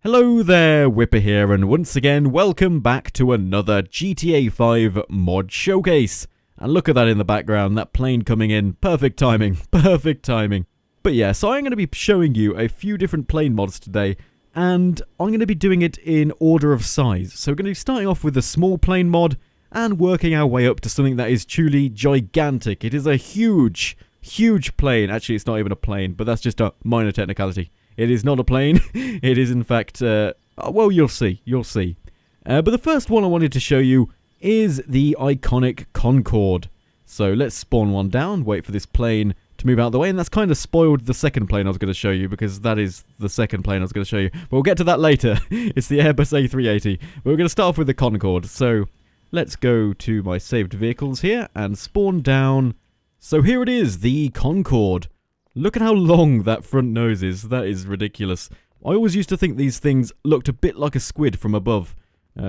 Hello there, Wipper here, and once again, welcome back to another GTA 5 mod showcase. And look at that in the background, that plane coming in, perfect timing, perfect timing. But yeah, so I'm going to be showing you a few different plane mods today, and I'm going to be doing it in order of size. So we're going to be starting off with a small plane mod, and working our way up to something that is truly gigantic. It is a huge, huge plane. Actually, it's not even a plane, but that's just a minor technicality. It is not a plane. It is, in fact, well, you'll see. You'll see. But the first one I wanted to show you is the iconic Concorde. So let's spawn one down, wait for this plane to move out of the way, and that's kind of spoiled the second plane I was going to show you, because that is the second plane I was going to show you. But we'll get to that later. It's the Airbus A380. But we're going to start off with the Concorde. So let's go to my saved vehicles here and spawn down. So here it is, the Concorde. Look at how long that front nose is. That is ridiculous. I always used to think these things looked a bit like a squid from above.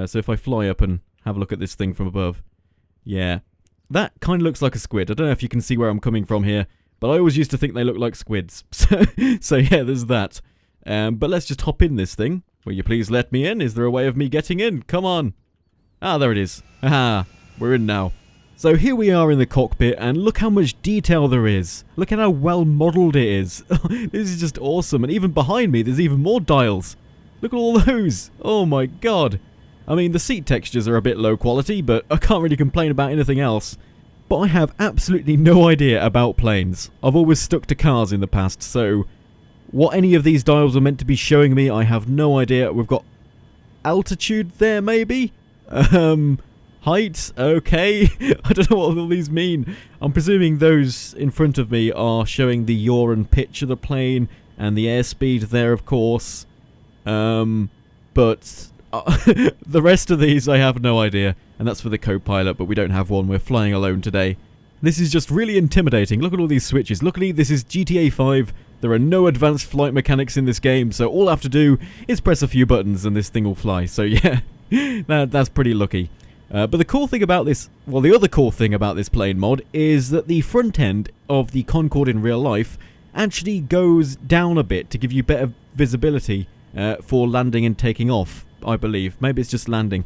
So if I fly up and have a look at this thing from above. Yeah, that kind of looks like a squid. I don't know if you can see where I'm coming from here, but I always used to think they looked like squids. So yeah, there's that. But let's just hop in this thing. Will you please let me in? Is there a way of me getting in? Come on. Ah, there it is. Aha, we're in now. So here we are in the cockpit, and look how much detail there is. Look at how well modelled it is. This is just awesome. And even behind me, there's even more dials. Look at all those. Oh my god. I mean, the seat textures are a bit low quality, but I can't really complain about anything else. But I have absolutely no idea about planes. I've always stuck to cars in the past, so what any of these dials are meant to be showing me, I have no idea. We've got altitude there, maybe? Height, okay. I don't know what all these mean. I'm presuming those in front of me are showing the yaw and pitch of the plane and the airspeed there, of course. But the rest of these I have no idea. And that's for the co-pilot, but we don't have one. We're flying alone today. This is just really intimidating. Look at all these switches. Luckily, this is GTA 5. There are no advanced flight mechanics in this game, so all I have to do is press a few buttons and this thing will fly. So yeah, that's pretty lucky. But the cool thing about this, well, the other cool thing about this plane mod is that the front end of the Concorde in real life actually goes down a bit to give you better visibility for landing and taking off, I believe. Maybe it's just landing.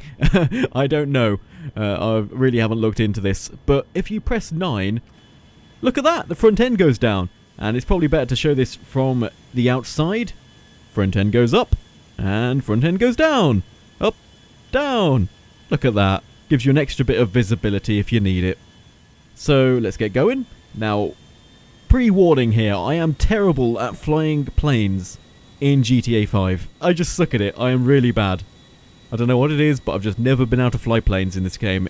I don't know. I really haven't looked into this. But if you press 9, look at that. The front end goes down. And it's probably better to show this from the outside. Front end goes up. And front end goes down. Up, down. Look at that. Gives you an extra bit of visibility if you need it. So let's get going. Now, pre-warning here, I am terrible at flying planes in GTA 5. I just suck at it. I am really bad. I don't know what it is, but I've just never been able to fly planes in this game.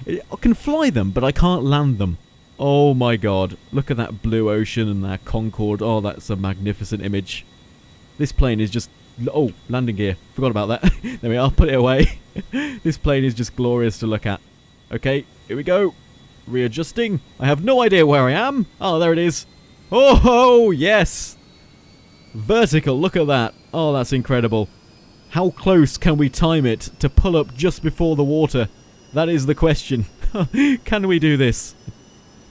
I can fly them, but I can't land them. Oh my god. Look at that blue ocean and that Concorde. Oh, that's a magnificent image. This plane is just... Oh, landing gear. Forgot about that. There we are. Put it away. This plane is just glorious to look at. Okay, here we go. Readjusting. I have no idea where I am. Oh, there it is. Oh, yes. Vertical. Look at that. Oh, that's incredible. How close can we time it to pull up just before the water? That is the question. Can we do this?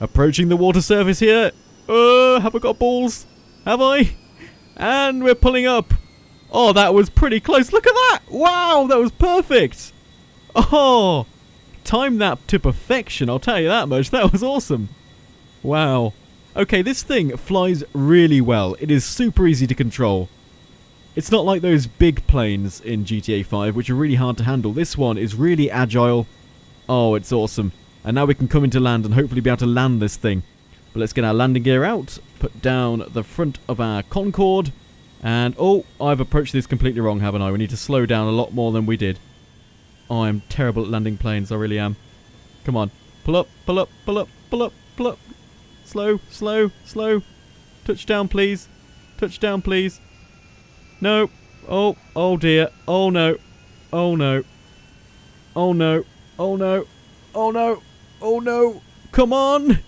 Approaching the water surface here. Have I got balls? Have I? And we're pulling up. Oh, that was pretty close. Look at that. Wow, that was perfect. Oh, timed that to perfection. I'll tell you that much. That was awesome. Wow. Okay, this thing flies really well. It is super easy to control. It's not like those big planes in GTA 5, which are really hard to handle. This one is really agile. Oh, it's awesome. And now we can come into land and hopefully be able to land this thing. But let's get our landing gear out. Put down the front of our Concorde. And, oh, I've approached this completely wrong, haven't I? We need to slow down a lot more than we did. Oh, I'm terrible at landing planes. I really am. Come on. Pull up, pull up, pull up, pull up, pull up. Slow, slow, slow. Touchdown, please. Touchdown, please. No. Oh, oh dear. Oh, no. Oh, no. Oh, no. Oh, no. Oh, no. Oh, no. Come on.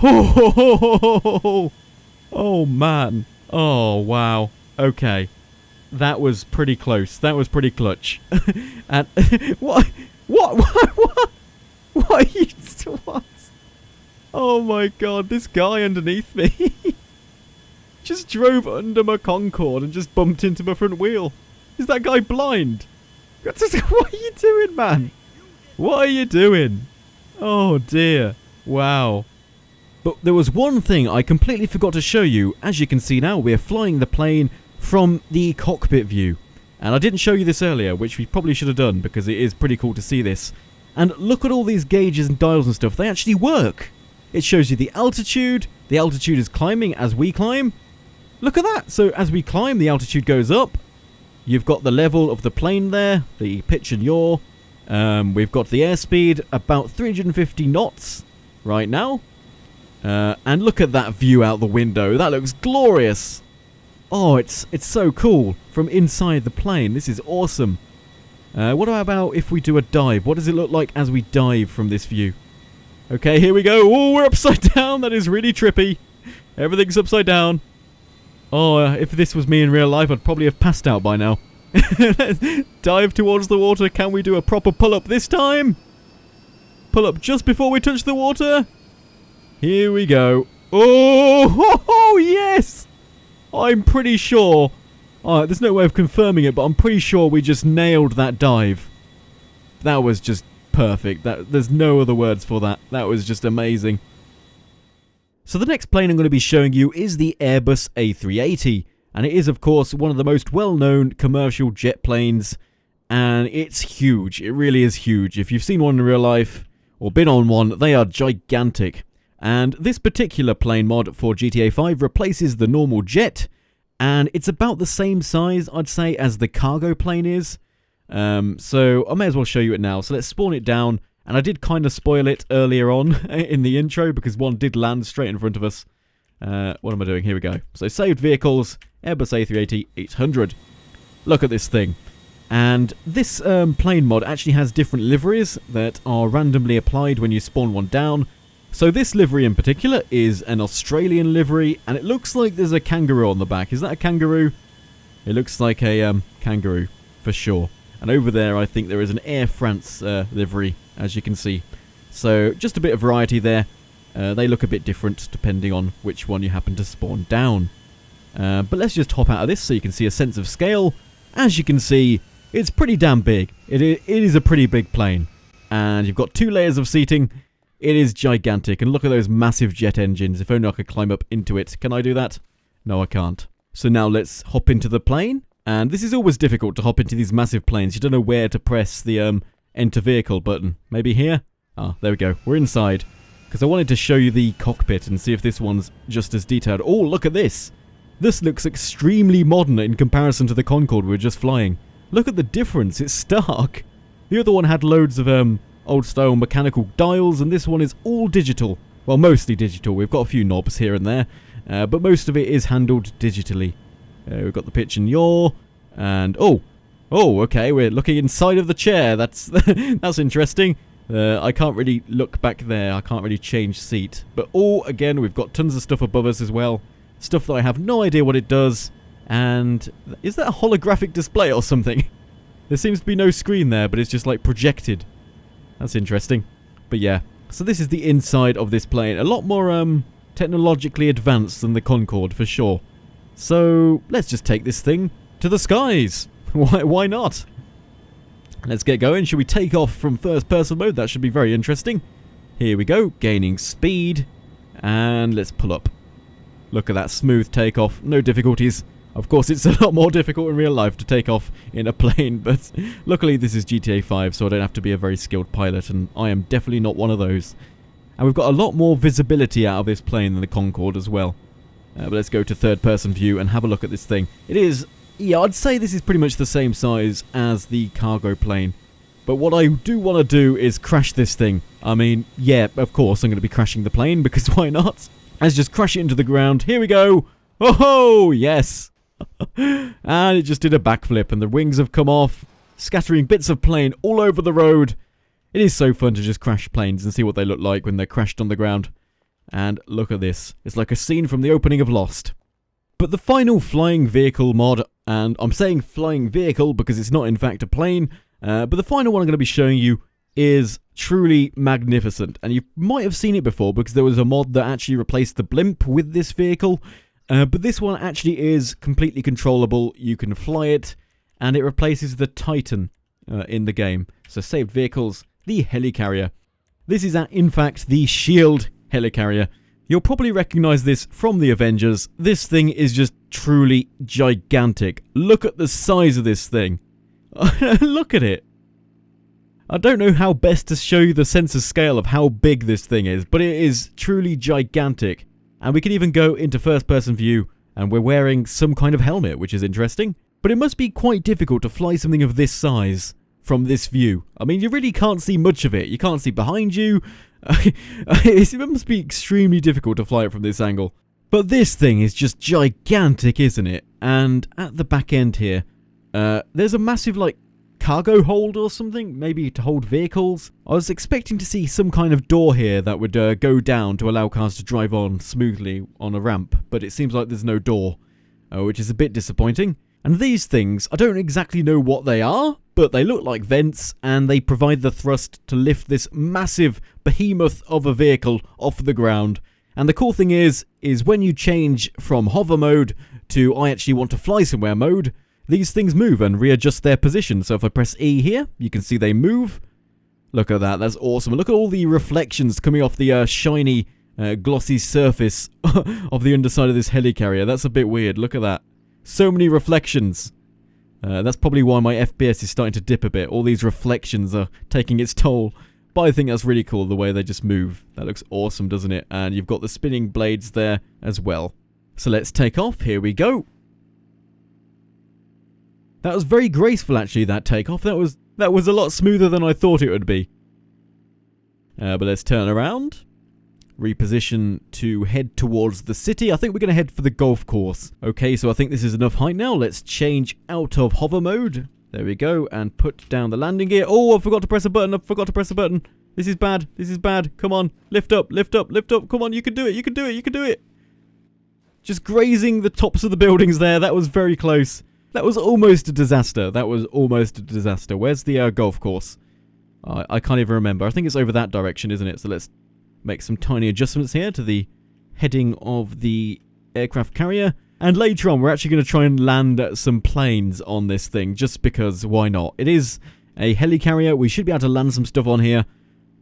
Oh, oh man. Oh, wow. Okay, that was pretty close. That was pretty clutch. And what? What are you? What? Oh my god! This guy underneath me just drove under my Concorde and just bumped into my front wheel. Is that guy blind? What are you doing, man? What are you doing? Oh, dear. Wow. But there was one thing I completely forgot to show you. As you can see now, we're flying the plane from the cockpit view. And I didn't show you this earlier, which we probably should have done, because it is pretty cool to see this. And look at all these gauges and dials and stuff. They actually work. It shows you the altitude. The altitude is climbing as we climb. Look at that. So as we climb, the altitude goes up. You've got the level of the plane there, the pitch and yaw. We've got the airspeed, about 350 knots right now. And look at that view out the window. That looks glorious. Oh, it's so cool from inside the plane. This is awesome. What about if we do a dive? What does it look like as we dive from this view? Okay, here we go. Oh, we're upside down. That is really trippy. Everything's upside down. Oh, if this was me in real life, I'd probably have passed out by now. Dive towards the water. Can we do a proper pull-up this time? Pull up just before we touch the water. Here we go. Oh, yes! I'm pretty sure. There's no way of confirming it, but I'm pretty sure we just nailed that dive. That was just perfect. There's no other words for that. That was just amazing. So the next plane I'm going to be showing you is the Airbus A380, and it is of course one of the most well-known commercial jet planes, and it's huge. It really is huge. If you've seen one in real life or been on one, they are gigantic. And this particular plane mod for GTA 5 replaces the normal jet, and it's about the same size, I'd say, as the cargo plane is. So I may as well show you it now. So let's spawn it down. And I did kind of spoil it earlier on in the intro because one did land straight in front of us. What am I doing? Here we go. So saved vehicles, Airbus A380 800. Look at this thing. And this plane mod actually has different liveries that are randomly applied when you spawn one down. So this livery in particular is an Australian livery, and it looks like there's a kangaroo on the back. Is that a kangaroo? It looks like a kangaroo for sure. And over there I think there is an Air France livery, as you can see. So just a bit of variety there. They look a bit different depending on which one you happen to spawn down. But let's just hop out of this so you can see a sense of scale. As you can see, it's pretty damn big. It is a pretty big plane. And you've got 2 layers of seating. It is gigantic. And look at those massive jet engines. If only I could climb up into it. Can I do that? No, I can't. So now let's hop into the plane. And this is always difficult to hop into these massive planes. You don't know where to press the enter vehicle button. Maybe here? Ah, there we go. We're inside. Because I wanted to show you the cockpit and see if this one's just as detailed. Oh, look at this. This looks extremely modern in comparison to the Concorde we were just flying. Look at the difference. It's stark. The other one had loads of old-style mechanical dials, and this one is all digital. Well, mostly digital. We've got a few knobs here and there, but most of it is handled digitally. We've got the pitch and yaw, and oh, okay, we're looking inside of the chair. That's that's interesting. I can't really look back there. I can't really change seat. But again, we've got tons of stuff above us as well. Stuff that I have no idea what it does. And is that a holographic display or something? There seems to be no screen there, but it's just like projected. That's interesting. But yeah, so this is the inside of this plane. A lot more technologically advanced than the Concorde for sure. So let's just take this thing to the skies. Why not? Let's get going. Should we take off from first person mode? That should be very interesting. Here we go, gaining speed. And let's pull up. Look at that smooth takeoff. No difficulties. Of course, it's a lot more difficult in real life to take off in a plane, but luckily this is GTA 5, so I don't have to be a very skilled pilot, and I am definitely not one of those. And we've got a lot more visibility out of this plane than the Concorde as well. But let's go to third-person view and have a look at this thing. It is, yeah, I'd say this is pretty much the same size as the cargo plane. But what I do want to do is crash this thing. I mean, yeah, of course I'm going to be crashing the plane, because why not? Let's just crash it into the ground. Here we go. Oh, yes. And it just did a backflip and the wings have come off, scattering bits of plane all over the road. It is so fun to just crash planes and see what they look like when they're crashed on the ground. And look at this. It's like a scene from the opening of Lost. But the final flying vehicle mod, and I'm saying flying vehicle because it's not in fact a plane, but the final one I'm going to be showing you is truly magnificent. And you might have seen it before because there was a mod that actually replaced the blimp with this vehicle. But this one actually is completely controllable. You can fly it, and it replaces the Titan in the game. So saved vehicles, the Helicarrier. This is in fact the S.H.I.E.L.D Helicarrier. You'll probably recognize this from the Avengers. This thing is just truly gigantic. Look at the size of this thing. Look at it. I don't know how best to show you the sense of scale of how big this thing is, but it is truly gigantic. And we can even go into first-person view, and we're wearing some kind of helmet, which is interesting. But it must be quite difficult to fly something of this size from this view. I mean, you really can't see much of it. You can't see behind you. It must be extremely difficult to fly it from this angle. But this thing is just gigantic, isn't it? And at the back end here, there's a massive, like, cargo hold or something, maybe to hold vehicles. I was expecting to see some kind of door here that would go down to allow cars to drive on smoothly on a ramp, but it seems like there's no door, which is a bit disappointing. And these things, I don't exactly know what they are, but they look like vents, and they provide the thrust to lift this massive behemoth of a vehicle off the ground. And the cool thing is when you change from hover mode to I actually want to fly somewhere mode, these things move and readjust their position. So if I press E here, you can see they move. Look at that, that's awesome. Look at all the reflections coming off the shiny, glossy surface of the underside of this helicarrier. That's a bit weird, look at that. So many reflections. That's probably why my FPS is starting to dip a bit. All these reflections are taking its toll. But I think that's really cool, the way they just move. That looks awesome, doesn't it? And you've got the spinning blades there as well. So let's take off. Here we go. That was very graceful, actually, that takeoff. That was a lot smoother than I thought it would be. But let's turn around. Reposition to head towards the city. I think we're going to head for the golf course. Okay, so I think this is enough height now. Let's change out of hover mode. There we go. And put down the landing gear. Oh, I forgot to press a button. This is bad. Come on. Lift up. Come on, you can do it. Just grazing the tops of the buildings there. That was very close. That was almost a disaster. Where's the golf course? I can't even remember. I think it's over that direction, isn't it? So let's make some tiny adjustments here to the heading of the aircraft carrier. And later on, we're actually going to try and land some planes on this thing, just because, why not? It is a helicarrier. We should be able to land some stuff on here.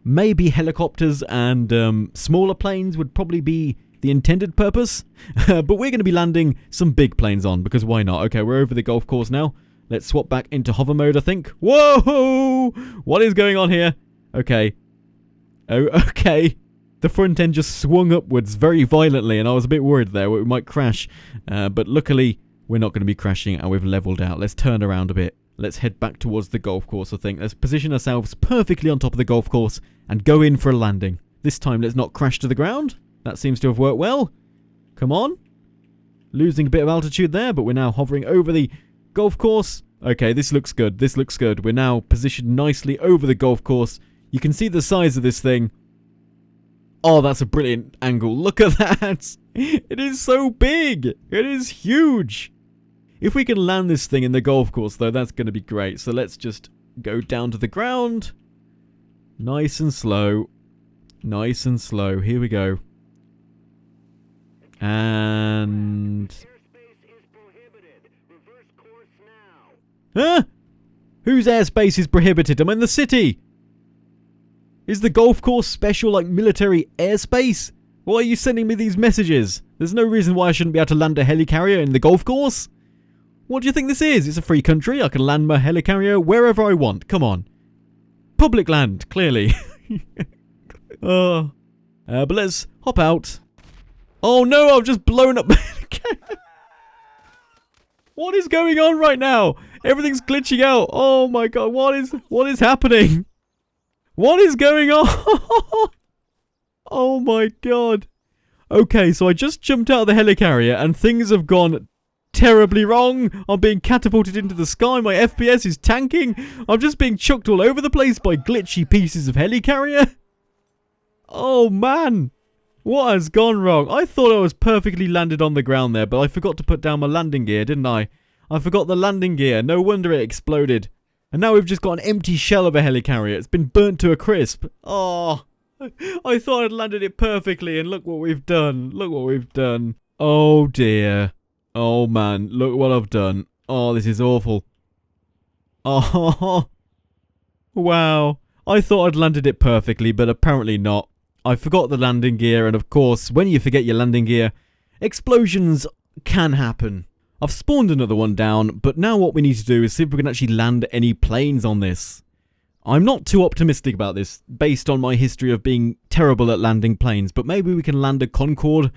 Maybe helicopters and smaller planes would probably be the intended purpose. But we're going to be landing some big planes on, because why not? Okay, we're over the golf course now. Let's swap back into hover mode, I think. Whoa! What is going on here? Okay. Oh, okay. The front end just swung upwards very violently, and I was a bit worried there we might crash. But luckily, we're not going to be crashing, and we've leveled out. Let's turn around a bit. Let's head back towards the golf course, I think. Let's position ourselves perfectly on top of the golf course and go in for a landing. This time, let's not crash to the ground. That seems to have worked well. Come on. Losing a bit of altitude there, but we're now hovering over the golf course. Okay, this looks good. We're now positioned nicely over the golf course. You can see the size of this thing. Oh, that's a brilliant angle. Look at that. It is so big. It is huge. If we can land this thing in the golf course, though, that's going to be great. So let's just go down to the ground. Nice and slow. Here we go. And... Huh? Whose airspace is prohibited? I'm in the city. Is the golf course special, like, military airspace? Why are you sending me these messages? There's no reason why I shouldn't be able to land a helicarrier in the golf course. What do you think this is? It's a free country. I can land my helicarrier wherever I want. Come on. Public land, clearly. But let's hop out. Oh no, I've just blown up. What is going on right now? Everything's glitching out. Oh my god, what is happening? What is going on? Oh my god. Okay, so I just jumped out of the helicarrier and things have gone terribly wrong. I'm being catapulted into the sky. My FPS is tanking. I'm just being chucked all over the place by glitchy pieces of helicarrier. Oh man. What has gone wrong? I thought I was perfectly landed on the ground there, but I forgot to put down my landing gear, didn't I? I forgot the landing gear. No wonder it exploded. And now we've just got an empty shell of a helicarrier. It's been burnt to a crisp. Oh, I thought I'd landed it perfectly, and look what we've done. Oh dear. Oh man, look what I've done. Oh, this is awful. Oh, wow. I thought I'd landed it perfectly, but apparently not. I forgot the landing gear, and of course, when you forget your landing gear, explosions can happen. I've spawned another one down, but now what we need to do is see if we can actually land any planes on this. I'm not too optimistic about this, based on my history of being terrible at landing planes, but maybe we can land a Concorde.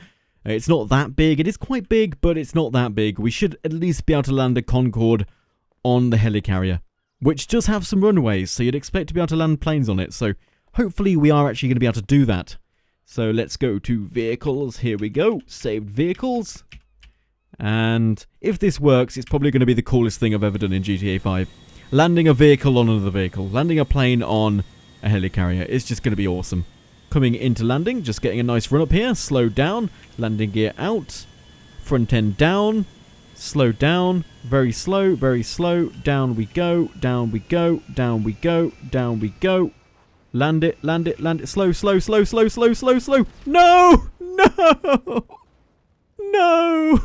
It's not that big. It is quite big, but it's not that big. We should at least be able to land a Concorde on the helicarrier, which does have some runways, so you'd expect to be able to land planes on it. So hopefully we are actually going to be able to do that. So let's go to vehicles. Here we go. Saved vehicles. And if this works, it's probably going to be the coolest thing I've ever done in GTA 5. Landing a vehicle on another vehicle. Landing a plane on a helicarrier. It's just going to be awesome. Coming into landing, just getting a nice run up here. Slow down. Landing gear out. Front end down. Slow down. Very slow, very slow. Down we go. Down we go. Down we go. Down we go. Land it, land it, land it. Slow, slow, slow, slow, slow, slow, slow. No! No! No!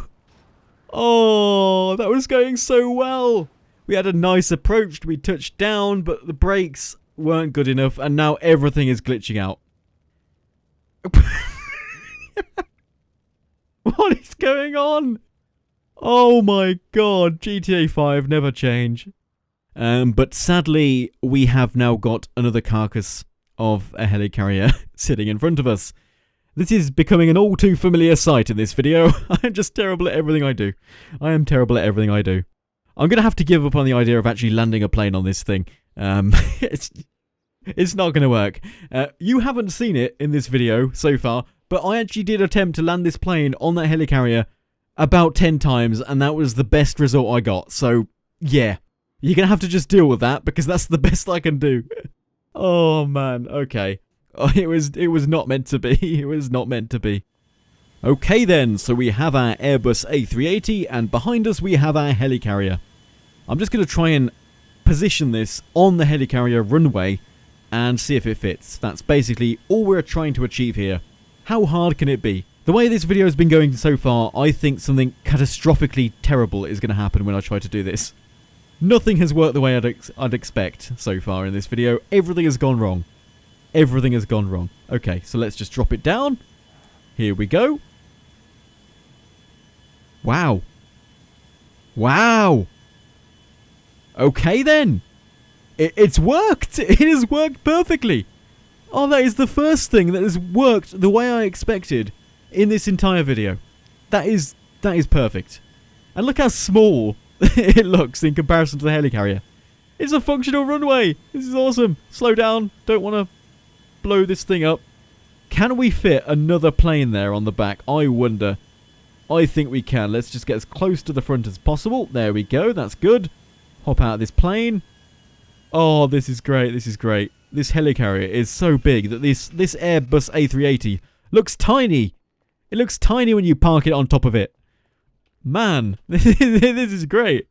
Oh, that was going so well. We had a nice approach. We touched down, but the brakes weren't good enough, and now everything is glitching out. What is going on? Oh my god, GTA 5 never change. But sadly, we have now got another carcass of a helicarrier sitting in front of us. This is becoming an all too familiar sight in this video. I'm just terrible at everything I do. I am terrible at everything I do. I'm going to have to give up on the idea of actually landing a plane on this thing. It's not going to work. You haven't seen it in this video so far, but I actually did attempt to land this plane on that helicarrier about 10 times, and that was the best result I got. So, yeah. You're going to have to just deal with that, because that's the best I can do. Oh, man. Okay. Oh, it was not meant to be. It was not meant to be. Okay, then. So we have our Airbus A380, and behind us we have our helicarrier. I'm just going to try and position this on the helicarrier runway and see if it fits. That's basically all we're trying to achieve here. How hard can it be? The way this video has been going so far, I think something catastrophically terrible is going to happen when I try to do this. Nothing has worked the way I'd expect so far in this video. Everything has gone wrong. Everything has gone wrong. Okay, so let's just drop it down. Here we go. Wow. Wow. Okay then. It's worked. It has worked perfectly. Oh, that is the first thing that has worked the way I expected in this entire video. That is perfect. And look how small it looks in comparison to the helicarrier. It's a functional runway. This is awesome. Slow down. Don't want to blow this thing up. Can we fit another plane there on the back? I wonder. I think we can. Let's just get as close to the front as possible. There we go. That's good. Hop out of this plane. Oh, this is great. This is great. This helicarrier is so big that this Airbus A380 looks tiny. It looks tiny when you park it on top of it. Man, this is great.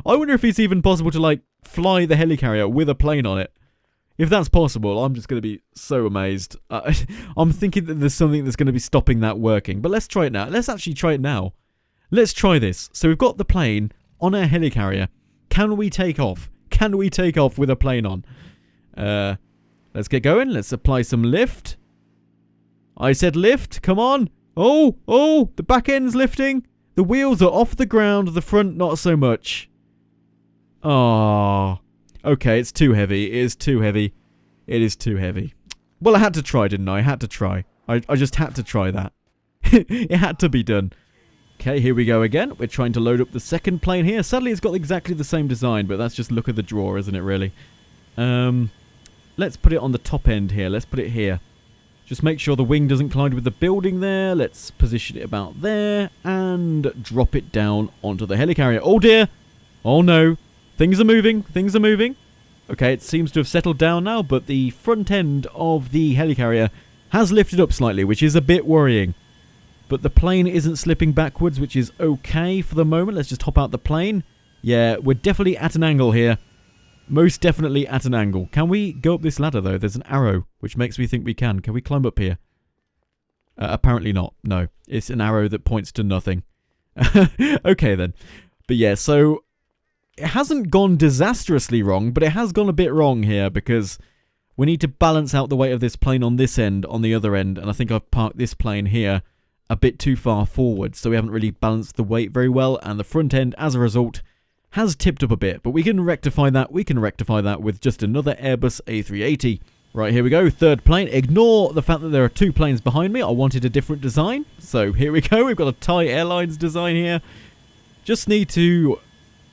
I wonder if it's even possible to, like, fly the helicarrier with a plane on it. If that's possible, I'm just going to be so amazed. I'm thinking that there's something that's going to be stopping that working. But let's try it now. Let's actually try it now. Let's try this. So we've got the plane on our helicarrier. Can we take off? Can we take off with a plane on? Let's get going. Let's apply some lift. I said lift. Come on. Oh, the back end's lifting. The wheels are off the ground. The front, not so much. Oh. Okay, it's too heavy. It is too heavy. It is too heavy. Well, I had to try, didn't I? I had to try. I just had to try that. It had to be done. Okay, here we go again. We're trying to load up the second plane here. Sadly, it's got exactly the same design, but that's just look of the draw, isn't it, really? Let's put it on the top end here. Let's put it here. Just make sure the wing doesn't collide with the building there. Let's position it about there and drop it down onto the helicarrier. Oh, dear. Oh, no. Things are moving. Things are moving. Okay, it seems to have settled down now, but the front end of the helicarrier has lifted up slightly, which is a bit worrying. But the plane isn't slipping backwards, which is okay for the moment. Let's just hop out the plane. Yeah, we're definitely at an angle here. Most definitely at an angle. Can we go up this ladder, though? There's an arrow, which makes me think we can. Can we climb up here? Apparently not. No. It's an arrow that points to nothing. Okay, then. But yeah, so it hasn't gone disastrously wrong, but it has gone a bit wrong here because we need to balance out the weight of this plane on this end, on the other end, and I think I've parked this plane here a bit too far forward, so we haven't really balanced the weight very well, and the front end, as a result, has tipped up a bit, but we can rectify that. We can rectify that with just another Airbus A380. Right, here we go, third plane. Ignore the fact that there are two planes behind me. I wanted a different design, so here we go. We've got a Thai Airlines design here. Just need to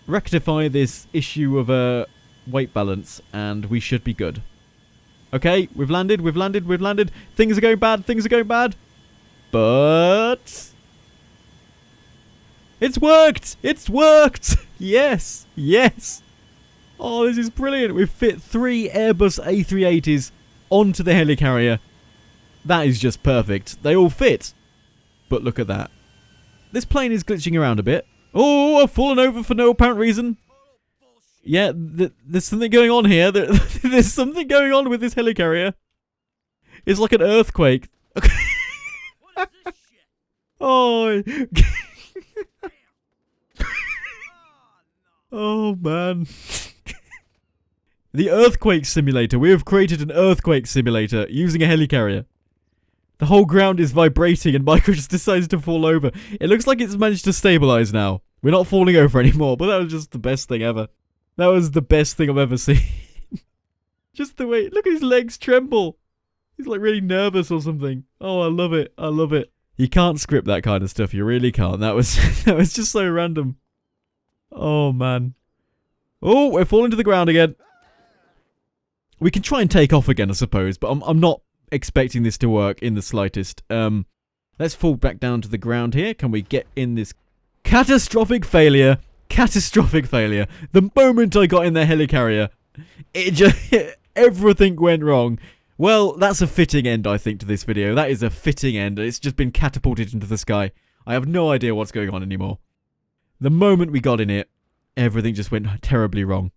rectify this issue of weight balance, and we should be good. Okay, we've landed. Things are going bad. But it's worked! Yes! Oh, this is brilliant. We've fit 3 Airbus A380s onto the helicarrier. That is just perfect. They all fit. But look at that. This plane is glitching around a bit. Oh, I've fallen over for no apparent reason. Yeah, there's something going on here. There's something going on with this helicarrier. It's like an earthquake. Oh. Oh, man. The earthquake simulator. We have created an earthquake simulator using a helicarrier. The whole ground is vibrating and Michael just decides to fall over. It looks like it's managed to stabilize now. We're not falling over anymore, but that was just the best thing ever. That was the best thing I've ever seen. Just the way... Look at his legs tremble. He's like really nervous or something. Oh, I love it. You can't script that kind of stuff. You really can't. That was that was just so random. Oh, man. Oh, we're falling to the ground again. We can try and take off again, I suppose, but I'm not expecting this to work in the slightest. Let's fall back down to the ground here. Can we get in this catastrophic failure? The moment I got in the helicarrier, it just... everything went wrong. Well, that's a fitting end, I think, to this video. That is a fitting end. It's just been catapulted into the sky. I have no idea what's going on anymore. The moment we got in it, everything just went terribly wrong.